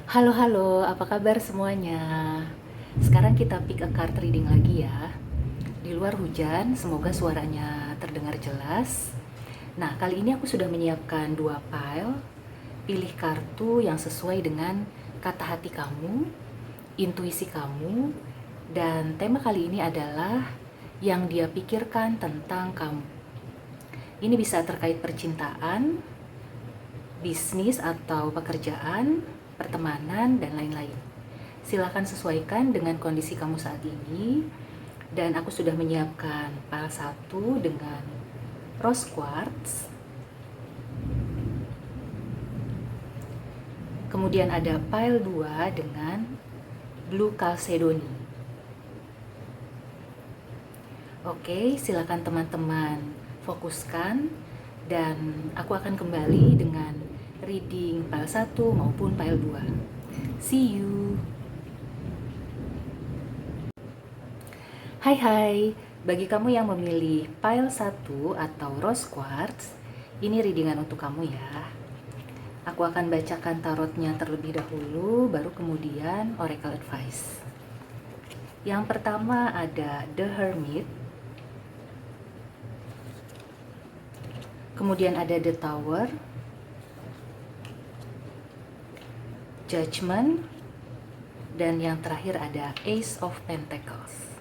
Halo halo, apa kabar semuanya? Sekarang kita pick a card reading lagi ya. Di luar hujan, semoga suaranya terdengar jelas. Nah, kali ini aku sudah menyiapkan dua pile. Pilih kartu yang sesuai dengan kata hati kamu, intuisi kamu, dan tema kali ini adalah yang dia pikirkan tentang kamu. Ini bisa terkait percintaan, bisnis atau pekerjaan, pertemanan, dan lain-lain. Silakan sesuaikan dengan kondisi kamu saat ini. Dan aku sudah menyiapkan pile 1 dengan rose quartz. Kemudian ada pile 2 dengan blue chalcedony. Oke, silakan teman-teman fokuskan dan aku akan kembali dengan reading pile 1 maupun pile 2. See you. Hai, bagi kamu yang memilih pile 1 atau rose quartz, ini readingan untuk kamu ya. Aku akan bacakan tarotnya terlebih dahulu, baru kemudian oracle advice. Yang pertama ada The Hermit, kemudian ada The Tower, Judgment, dan yang terakhir ada Ace of Pentacles.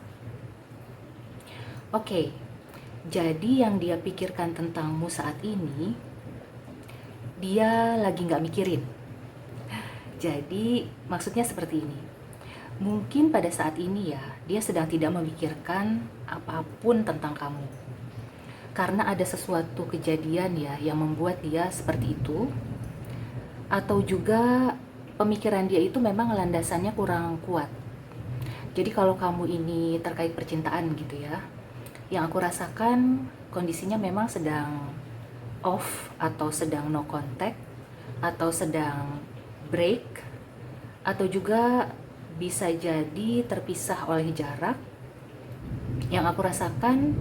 Oke, jadi yang dia pikirkan tentangmu saat ini, dia lagi nggak mikirin. Jadi maksudnya seperti ini. Mungkin pada saat ini ya, dia sedang tidak memikirkan apapun tentang kamu. Karena ada sesuatu kejadian ya yang membuat dia seperti itu. Atau juga pemikiran dia itu memang landasannya kurang kuat. Jadi kalau kamu ini terkait percintaan gitu ya, yang aku rasakan kondisinya memang sedang off atau sedang no contact atau sedang break atau juga bisa jadi terpisah oleh jarak. Yang aku rasakan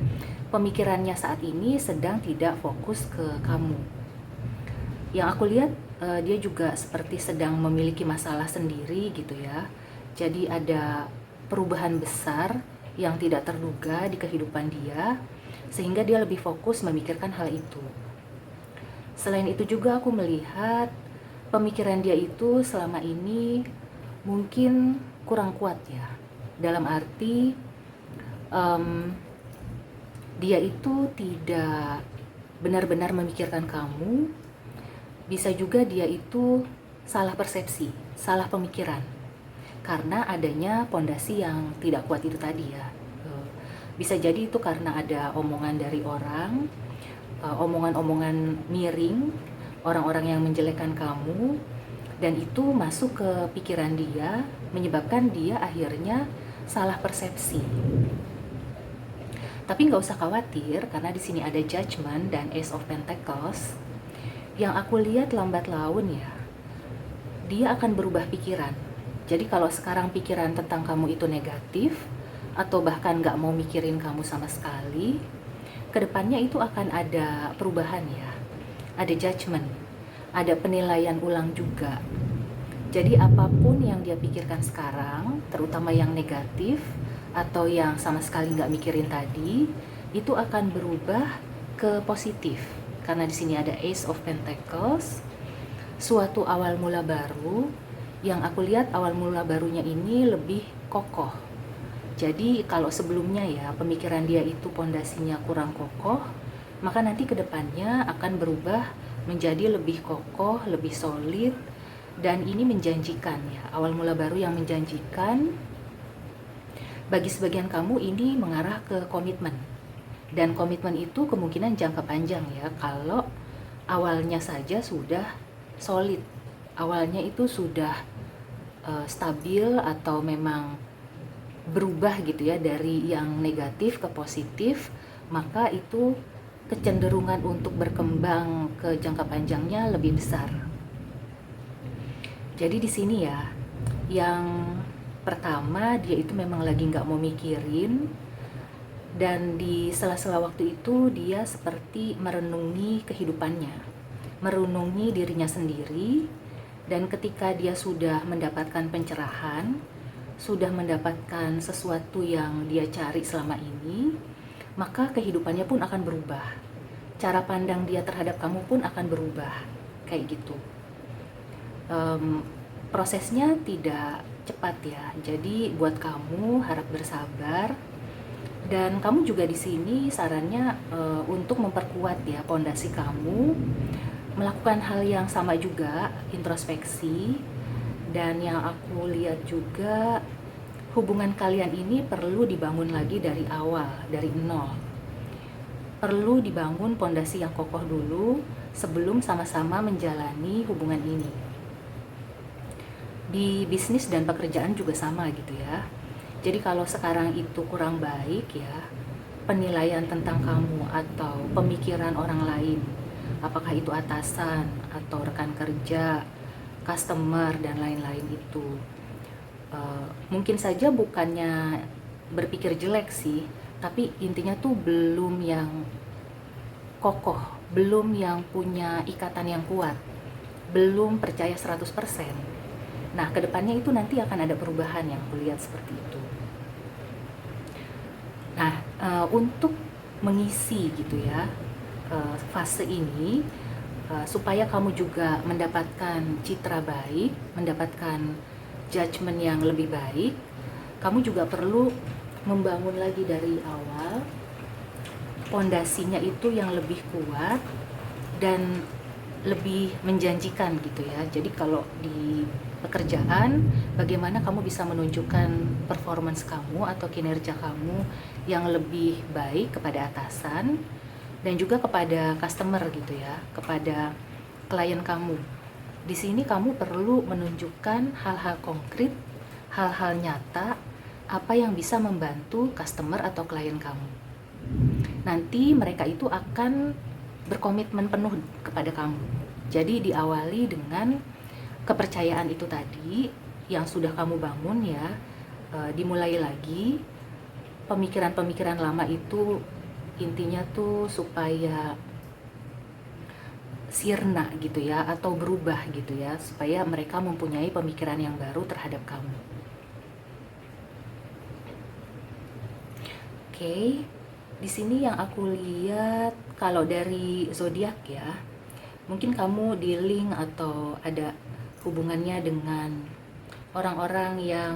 pemikirannya saat ini sedang tidak fokus ke kamu. Yang aku lihat dia juga seperti sedang memiliki masalah sendiri gitu ya. Jadi ada perubahan besar yang tidak terduga di kehidupan dia, sehingga dia lebih fokus memikirkan hal itu. Selain itu juga aku melihat pemikiran dia itu selama ini mungkin kurang kuat ya. Dalam arti dia itu tidak benar-benar memikirkan kamu. Bisa juga dia itu salah persepsi, salah pemikiran, karena adanya pondasi yang tidak kuat itu tadi ya. Bisa jadi itu karena ada omongan dari orang, omongan-omongan miring, orang-orang yang menjelekkan kamu, dan itu masuk ke pikiran dia, menyebabkan dia akhirnya salah persepsi. Tapi nggak usah khawatir, karena di sini ada Judgment dan Ace of Pentacles. Yang aku lihat lambat laun ya, dia akan berubah pikiran. Jadi kalau sekarang pikiran tentang kamu itu negatif, atau bahkan nggak mau mikirin kamu sama sekali, kedepannya itu akan ada perubahan ya. Ada judgment, ada penilaian ulang juga. Jadi apapun yang dia pikirkan sekarang, terutama yang negatif, atau yang sama sekali nggak mikirin tadi, itu akan berubah ke positif. Karena di sini ada Ace of Pentacles, suatu awal mula baru. Yang aku lihat awal mula barunya ini lebih kokoh. Jadi kalau sebelumnya ya pemikiran dia itu pondasinya kurang kokoh, maka nanti kedepannya akan berubah menjadi lebih kokoh, lebih solid, dan ini menjanjikan ya, awal mula baru yang menjanjikan. Bagi sebagian kamu ini mengarah ke komitmen, dan komitmen itu kemungkinan jangka panjang ya, kalau awalnya saja sudah solid, awalnya itu sudah stabil atau memang berubah gitu ya dari yang negatif ke positif, maka itu kecenderungan untuk berkembang ke jangka panjangnya lebih besar. Jadi di sini ya, yang pertama dia itu memang lagi nggak mau mikirin, dan di sela-sela waktu itu dia seperti merenungi kehidupannya, merenungi dirinya sendiri, Dan ketika dia sudah mendapatkan pencerahan, sudah mendapatkan sesuatu yang dia cari selama ini, maka kehidupannya pun akan berubah. Cara pandang dia terhadap kamu pun akan berubah, kayak gitu. Prosesnya tidak cepat ya, jadi buat kamu harap bersabar. Dan kamu juga di sini sarannya untuk memperkuat ya pondasi kamu, melakukan hal yang sama juga, introspeksi. Dan yang aku lihat juga, hubungan kalian ini perlu dibangun lagi dari awal, dari nol. Perlu dibangun pondasi yang kokoh dulu sebelum sama-sama menjalani hubungan ini. Di bisnis dan pekerjaan juga sama gitu ya. Jadi kalau sekarang itu kurang baik ya, penilaian tentang kamu atau pemikiran orang lain, apakah itu atasan atau rekan kerja, customer dan lain-lain itu, mungkin saja bukannya berpikir jelek sih, tapi intinya tuh belum yang kokoh, belum yang punya ikatan yang kuat, belum percaya 100%. Nah, kedepannya itu nanti akan ada perubahan yang kulihat seperti itu. Nah, untuk mengisi gitu ya fase ini, supaya kamu juga mendapatkan citra baik, mendapatkan judgement yang lebih baik, kamu juga perlu membangun lagi dari awal pondasinya itu yang lebih kuat dan lebih menjanjikan gitu ya. Jadi kalau di pekerjaan, bagaimana kamu bisa menunjukkan performance kamu atau kinerja kamu yang lebih baik kepada atasan dan juga kepada customer gitu ya, kepada klien kamu. Di sini kamu perlu menunjukkan hal-hal konkret, hal-hal nyata, apa yang bisa membantu customer atau klien kamu. Nanti mereka itu akan berkomitmen penuh kepada kamu. Jadi diawali dengan kepercayaan itu tadi yang sudah kamu bangun ya, dimulai lagi. Pemikiran-pemikiran lama itu intinya tuh supaya sirna gitu ya, atau berubah gitu ya, supaya mereka mempunyai pemikiran yang baru terhadap kamu. Oke, di sini yang aku lihat kalau dari zodiak ya, mungkin kamu di link atau ada hubungannya dengan orang-orang yang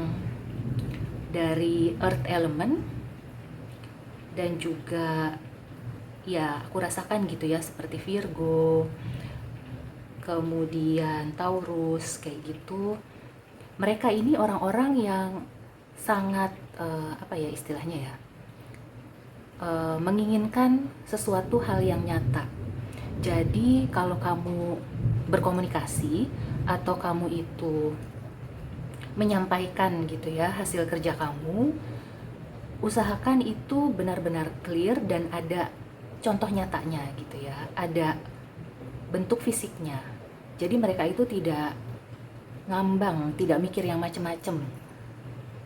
dari earth element, dan juga ya aku rasakan gitu ya seperti Virgo, kemudian Taurus kayak gitu. Mereka ini orang-orang yang sangat apa ya istilahnya ya, menginginkan sesuatu hal yang nyata. Jadi kalau kamu berkomunikasi atau kamu itu menyampaikan gitu ya hasil kerja kamu, usahakan itu benar-benar clear dan ada contoh nyatanya gitu ya, ada bentuk fisiknya. Jadi mereka itu tidak ngambang, tidak mikir yang macem-macem,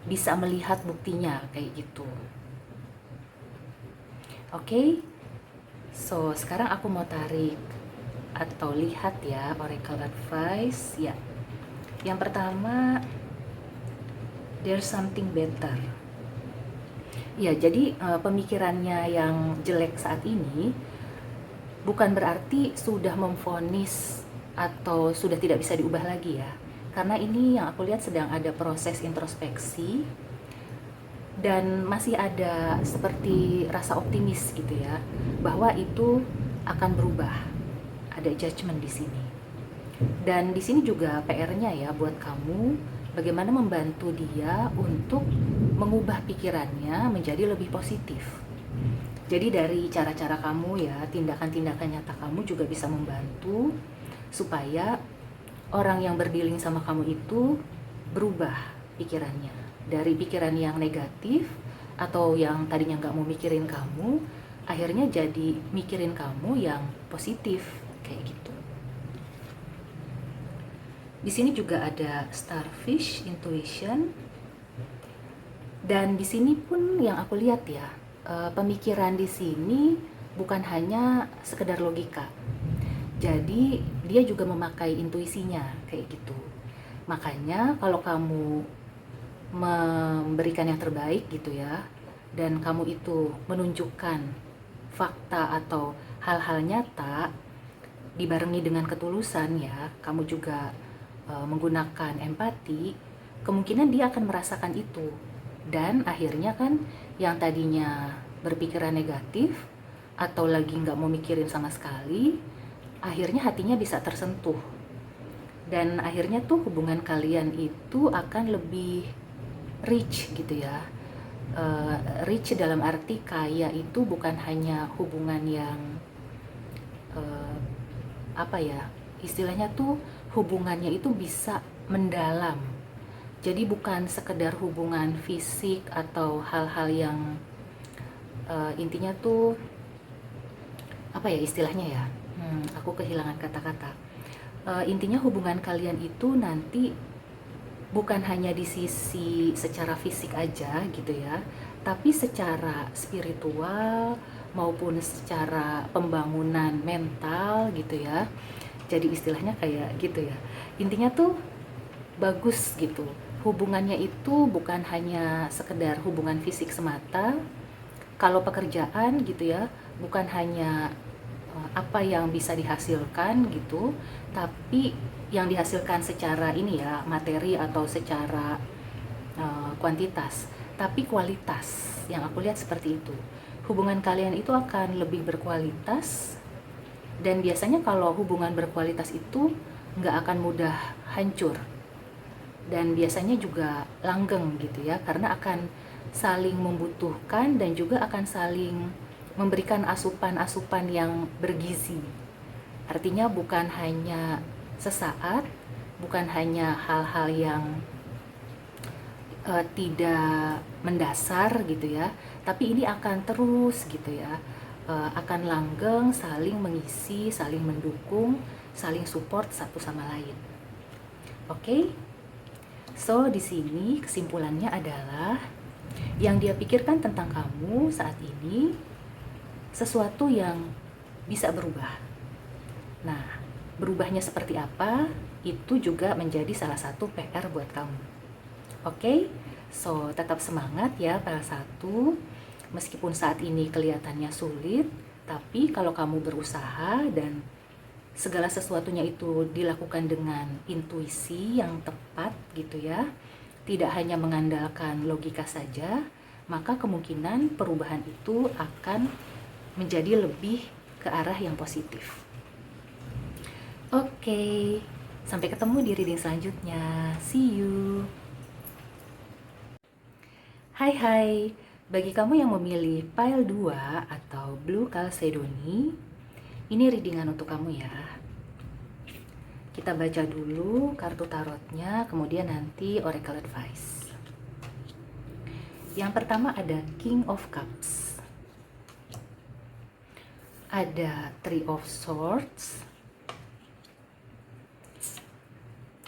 bisa melihat buktinya kayak gitu. Oke, so sekarang aku mau tarik atau lihat ya oracle advice ya. Yang pertama, there's something better. Ya, jadi pemikirannya yang jelek saat ini bukan berarti sudah memvonis atau sudah tidak bisa diubah lagi ya. Karena ini yang aku lihat sedang ada proses introspeksi dan masih ada seperti rasa optimis gitu ya, bahwa itu akan berubah. Ada judgment di sini. Dan di sini juga PR-nya ya buat kamu, bagaimana membantu dia untuk mengubah pikirannya menjadi lebih positif. Jadi dari cara-cara kamu ya, tindakan-tindakan nyata kamu juga bisa membantu supaya orang yang berdealing sama kamu itu berubah pikirannya. Dari pikiran yang negatif atau yang tadinya nggak mau mikirin kamu, akhirnya jadi mikirin kamu yang positif kayak gitu. Di sini juga ada starfish intuition, dan di sini pun yang aku lihat ya, pemikiran di sini bukan hanya sekedar logika. Jadi dia juga memakai intuisinya kayak gitu. Makanya kalau kamu memberikan yang terbaik gitu ya, dan kamu itu menunjukkan fakta atau hal-hal nyata dibarengi dengan ketulusan ya, kamu juga menggunakan empati, kemungkinan dia akan merasakan itu. Dan akhirnya kan yang tadinya berpikiran negatif atau lagi nggak mau mikirin sama sekali, akhirnya hatinya bisa tersentuh. Dan akhirnya tuh hubungan kalian itu akan lebih rich gitu ya. Rich dalam arti kaya itu bukan hanya hubungan yang uh, apa ya, istilahnya tuh hubungannya itu bisa mendalam. Jadi bukan sekedar hubungan fisik atau hal-hal yang intinya tuh apa ya istilahnya ya. Aku kehilangan kata-kata. Intinya hubungan kalian itu nanti bukan hanya di sisi secara fisik aja gitu ya, tapi secara spiritual maupun secara pembangunan mental gitu ya. Jadi istilahnya kayak gitu ya. Intinya tuh bagus gitu. Hubungannya itu bukan hanya sekedar hubungan fisik semata. Kalau pekerjaan gitu ya, bukan hanya apa yang bisa dihasilkan gitu, tapi yang dihasilkan secara ini ya, materi atau secara kuantitas, tapi kualitas. Yang aku lihat seperti itu. Hubungan kalian itu akan lebih berkualitas, dan biasanya kalau hubungan berkualitas itu nggak akan mudah hancur, dan biasanya juga langgeng gitu ya, karena akan saling membutuhkan dan juga akan saling memberikan asupan-asupan yang bergizi. Artinya bukan hanya sesaat, bukan hanya hal-hal yang tidak mendasar gitu ya, tapi ini akan terus gitu ya, akan langgeng, saling mengisi, saling mendukung, saling support satu sama lain. Oke? So, di sini kesimpulannya adalah yang dia pikirkan tentang kamu saat ini sesuatu yang bisa berubah. Nah, berubahnya seperti apa? Itu juga menjadi salah satu PR buat kamu. Oke? So, tetap semangat ya para satu. Meskipun saat ini kelihatannya sulit, tapi kalau kamu berusaha dan segala sesuatunya itu dilakukan dengan intuisi yang tepat gitu ya, tidak hanya mengandalkan logika saja, maka kemungkinan perubahan itu akan menjadi lebih ke arah yang positif. Oke, sampai ketemu di reading selanjutnya. See you. Hai, bagi kamu yang memilih pile 2 atau Blue Chalcedony, ini readingan untuk kamu ya. Kita baca dulu kartu tarotnya, kemudian nanti oracle advice. Yang pertama ada King of Cups, ada Three of Swords,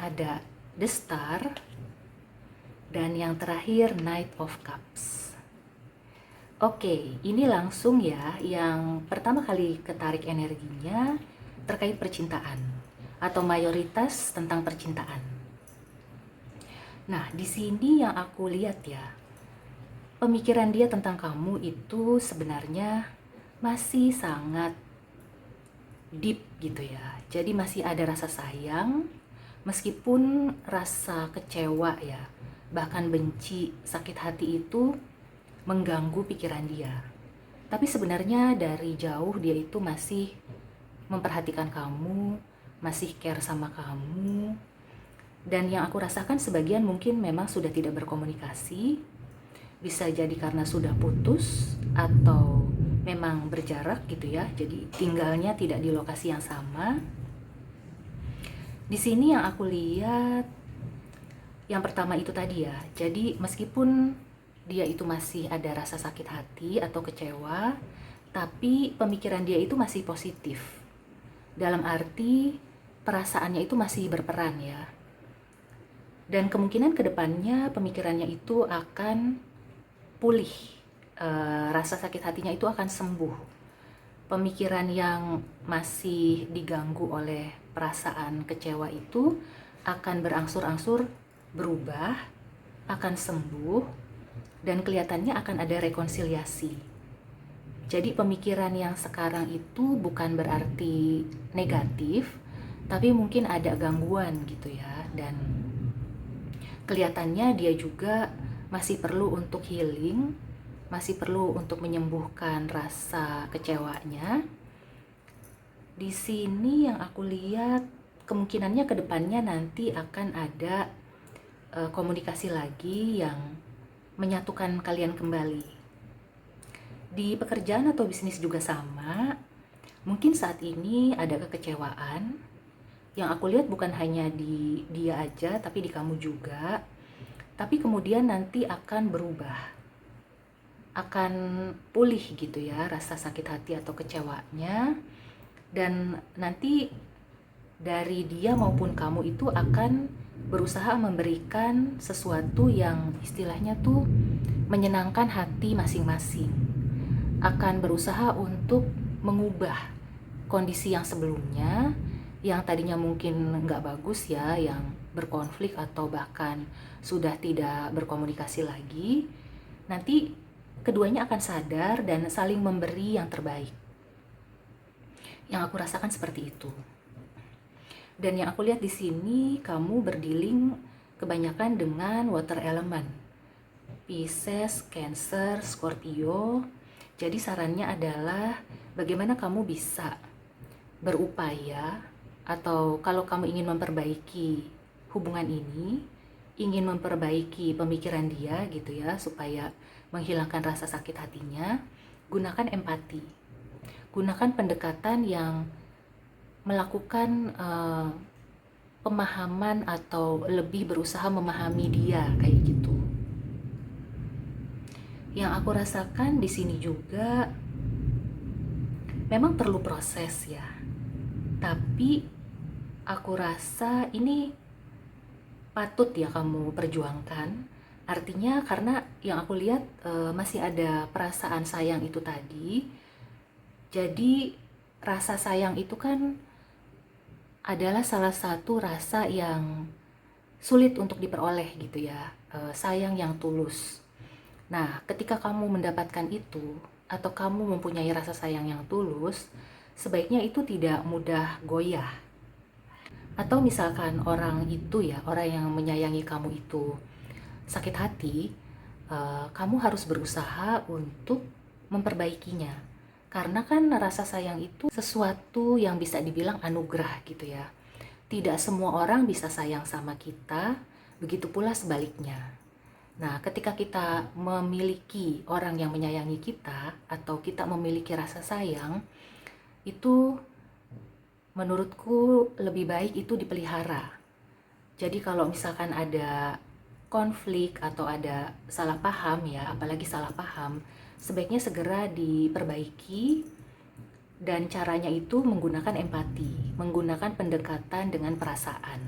ada The Star, dan yang terakhir Knight of Cups. Oke, ini langsung ya, yang pertama kali ketarik energinya terkait percintaan atau mayoritas tentang percintaan. Nah, di sini yang aku lihat ya, pemikiran dia tentang kamu itu sebenarnya masih sangat deep gitu ya. Jadi masih ada rasa sayang, meskipun rasa kecewa ya, bahkan benci, sakit hati itu mengganggu pikiran dia. Tapi sebenarnya dari jauh dia itu masih memperhatikan kamu, masih care sama kamu. Dan yang aku rasakan sebagian mungkin memang sudah tidak berkomunikasi. Bisa jadi karena sudah putus atau memang berjarak gitu ya. Jadi tinggalnya tidak di lokasi yang sama. Di sini yang aku lihat yang pertama itu tadi ya. Jadi meskipun dia itu masih ada rasa sakit hati atau kecewa, tapi pemikiran dia itu masih positif. Dalam arti perasaannya itu masih berperan ya. Dan kemungkinan kedepannya pemikirannya itu akan pulih. Rasa sakit hatinya itu akan sembuh. Pemikiran yang masih diganggu oleh perasaan kecewa itu akan berangsur-angsur berubah, akan sembuh, dan kelihatannya akan ada rekonsiliasi. Jadi pemikiran yang sekarang itu bukan berarti negatif, tapi mungkin ada gangguan gitu ya, dan kelihatannya dia juga masih perlu untuk healing, masih perlu untuk menyembuhkan rasa kecewanya. Di sini yang aku lihat kemungkinannya ke depannya nanti akan ada komunikasi lagi yang menyatukan kalian kembali. Di pekerjaan atau bisnis juga sama. Mungkin saat ini ada kekecewaan. Yang aku lihat bukan hanya di dia aja, tapi di kamu juga. Tapi kemudian nanti akan berubah. Akan pulih gitu ya rasa sakit hati atau kecewanya. Dan nanti dari dia maupun kamu itu akan berusaha memberikan sesuatu yang istilahnya tuh menyenangkan hati masing-masing. Akan berusaha untuk mengubah kondisi yang sebelumnya, yang tadinya mungkin nggak bagus ya, yang berkonflik atau bahkan sudah tidak berkomunikasi lagi. Nanti keduanya akan sadar dan saling memberi yang terbaik. Yang aku rasakan seperti itu. Dan yang aku lihat di sini, kamu berdealing kebanyakan dengan water element. Pisces, Cancer, Scorpio. Jadi sarannya adalah bagaimana kamu bisa berupaya, atau kalau kamu ingin memperbaiki hubungan ini, ingin memperbaiki pemikiran dia gitu ya, supaya menghilangkan rasa sakit hatinya, gunakan empati. Gunakan pendekatan yang melakukan pemahaman atau lebih berusaha memahami dia kayak gitu. Yang aku rasakan di sini juga memang perlu proses ya. Tapi aku rasa ini patut ya kamu perjuangkan. Artinya karena yang aku lihat masih ada perasaan sayang itu tadi. Jadi rasa sayang itu kan adalah salah satu rasa yang sulit untuk diperoleh gitu ya. Sayang yang tulus. Nah, ketika kamu mendapatkan itu, atau kamu mempunyai rasa sayang yang tulus, sebaiknya itu tidak mudah goyah. Atau misalkan orang itu ya, orang yang menyayangi kamu itu sakit hati, kamu harus berusaha untuk memperbaikinya. Karena kan rasa sayang itu sesuatu yang bisa dibilang anugerah gitu ya. Tidak semua orang bisa sayang sama kita, begitu pula sebaliknya. Nah, ketika kita memiliki orang yang menyayangi kita atau kita memiliki rasa sayang, itu menurutku lebih baik itu dipelihara. Jadi kalau misalkan ada konflik atau ada salah paham ya, apalagi salah paham, sebaiknya segera diperbaiki, dan caranya itu menggunakan empati, menggunakan pendekatan dengan perasaan.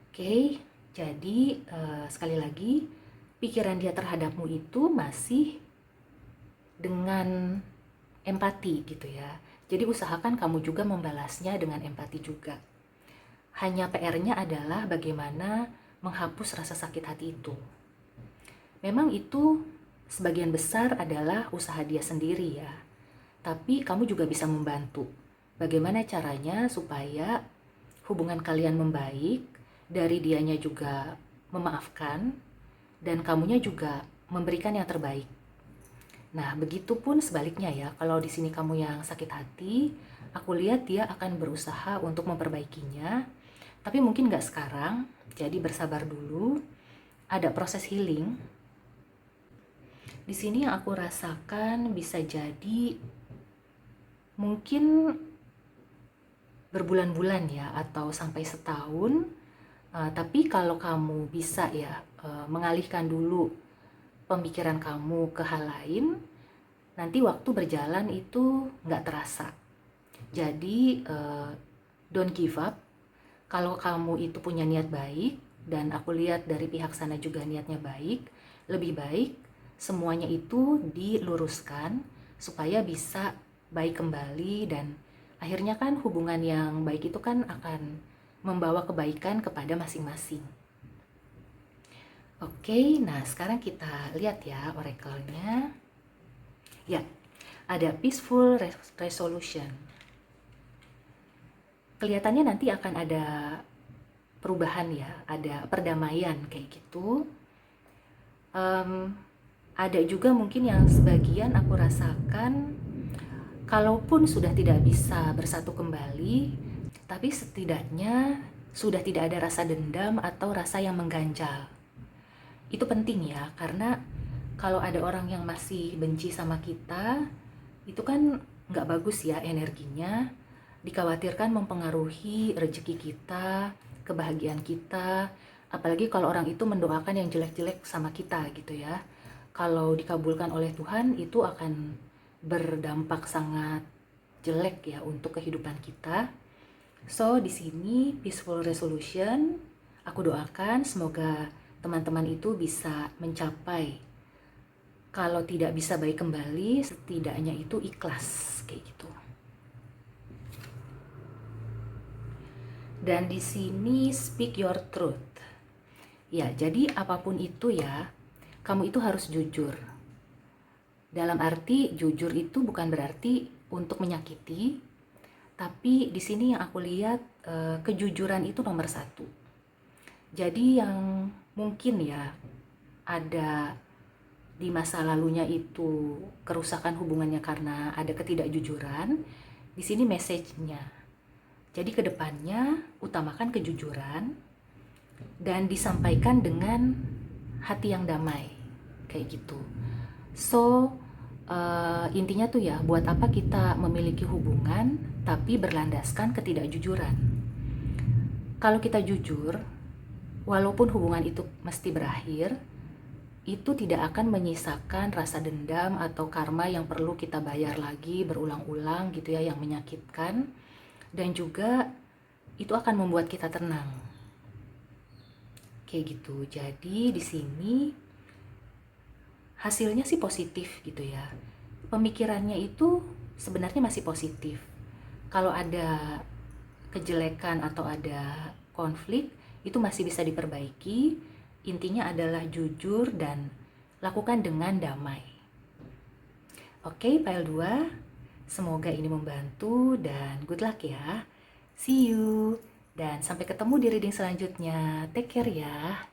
Oke. Jadi sekali lagi, pikiran dia terhadapmu itu masih dengan empati gitu ya. Jadi usahakan kamu juga membalasnya dengan empati juga. Hanya PR-nya adalah bagaimana menghapus rasa sakit hati itu. Memang itu sebagian besar adalah usaha dia sendiri ya. Tapi kamu juga bisa membantu. Bagaimana caranya supaya hubungan kalian membaik, dari dianya juga memaafkan, dan kamunya juga memberikan yang terbaik. Nah, begitupun sebaliknya ya. Kalau di sini kamu yang sakit hati, aku lihat dia akan berusaha untuk memperbaikinya, tapi mungkin nggak sekarang. Jadi bersabar dulu. Ada proses healing. Di sini yang aku rasakan bisa jadi mungkin berbulan-bulan ya, atau sampai setahun. Tapi kalau kamu bisa ya mengalihkan dulu pemikiran kamu ke hal lain, nanti waktu berjalan itu nggak terasa. Jadi don't give up. Kalau kamu itu punya niat baik, dan aku lihat dari pihak sana juga niatnya baik, lebih baik semuanya itu diluruskan supaya bisa baik kembali dan Akhirnya kan hubungan yang baik itu kan akan membawa kebaikan kepada masing-masing. Oke, nah sekarang kita lihat ya oracle-nya. Ya, ada peaceful resolution. Kelihatannya nanti akan ada perubahan ya, ada perdamaian kayak gitu. Ada juga mungkin yang sebagian aku rasakan, kalaupun sudah tidak bisa bersatu kembali, tapi setidaknya sudah tidak ada rasa dendam atau rasa yang mengganjal. Itu penting ya, karena kalau ada orang yang masih benci sama kita, itu kan nggak bagus ya energinya. Dikhawatirkan mempengaruhi rezeki kita, kebahagiaan kita, apalagi kalau orang itu mendoakan yang jelek-jelek sama kita gitu ya. Kalau dikabulkan oleh Tuhan, itu akan berdampak sangat jelek ya untuk kehidupan kita. So, di sini peaceful resolution, aku doakan semoga teman-teman itu bisa mencapai, kalau tidak bisa baik kembali, setidaknya itu ikhlas kayak gitu. Dan di sini speak your truth. Ya, jadi apapun itu ya, kamu itu harus jujur. Dalam arti jujur itu bukan berarti untuk menyakiti, tapi di sini yang aku lihat kejujuran itu nomor satu. Jadi yang mungkin ya ada di masa lalunya itu kerusakan hubungannya karena ada ketidakjujuran, di sini message-nya. Jadi kedepannya utamakan kejujuran dan disampaikan dengan hati yang damai, kayak gitu. So intinya tuh ya, buat apa kita memiliki hubungan tapi berlandaskan ketidakjujuran? Kalau kita jujur, walaupun hubungan itu mesti berakhir, itu tidak akan menyisakan rasa dendam atau karma yang perlu kita bayar lagi berulang-ulang gitu ya, yang menyakitkan. Dan juga itu akan membuat kita tenang. Kayak gitu. Jadi di sini hasilnya sih positif gitu ya. Pemikirannya itu sebenarnya masih positif. Kalau ada kejelekan atau ada konflik, itu masih bisa diperbaiki. Intinya adalah jujur dan lakukan dengan damai. Oke, pile 2. Semoga ini membantu dan good luck ya. See you. Dan sampai ketemu di reading selanjutnya. Take care ya.